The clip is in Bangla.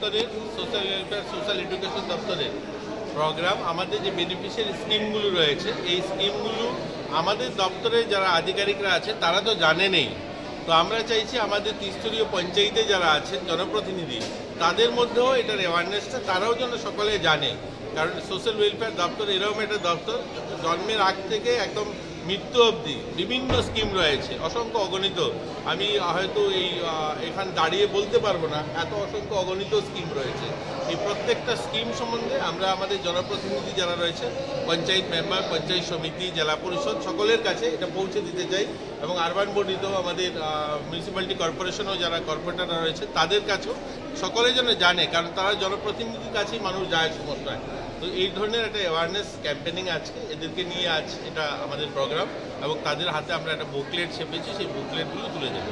দপ্তরের সোশ্যাল ওয়েলফেয়ার সোশ্যাল এডুকেশন দপ্তরের প্রোগ্রাম আমাদের যে বেনিফিশিয়ারি স্কিমগুলো রয়েছে এই স্কিমগুলো আমাদের দপ্তরে যারা আধিকারিকরা আছে তারা তো জানে নেই। তো আমরা চাইছি আমাদের ত্রিস্তরীয় পঞ্চায়েতে যারা আছেন জনপ্রতিনিধি তাদের মধ্যেও এটার অ্যাওয়ারনেসটা তারাও যেন সকলে জানে। কারণ সোশ্যাল ওয়েলফেয়ার দপ্তর এরকম একটা দপ্তর জন্মের আগ থেকে একদম মৃত্যু অবধি বিভিন্ন স্কিম রয়েছে, অসংখ্য অগণিত। আমি হয়তো এখানে দাঁড়িয়ে বলতে পারবো না, এত অসংখ্য অগণিত স্কিম রয়েছে। এই প্রত্যেকটা স্কিম সম্বন্ধে আমরা আমাদের জনপ্রতিনিধি যারা রয়েছে, পঞ্চায়েত মেম্বার, পঞ্চায়েত সমিতি, জেলা পরিষদ সকলের কাছে এটা পৌঁছে দিতে চাই। এবং আরবান বডিতেও আমাদের মিউনিসিপ্যালিটি কর্পোরেশনও যারা কর্পোরেটররা রয়েছে তাদের কাছেও সকলে যেন জানে, কারণ তারা জনপ্রতিনিধির কাছেই মানুষ যায় সমস্যায়। তো এই ধরনের একটা অ্যাওয়ারনেস ক্যাম্পেনিং আছে, এদেরকে নিয়ে আজ এটা আমাদের প্রোগ্রাম এবং তাদের হাতে আমরা একটা বুকলেট ছেপেছি, সেই বুকলেটগুলো তুলে দেবো।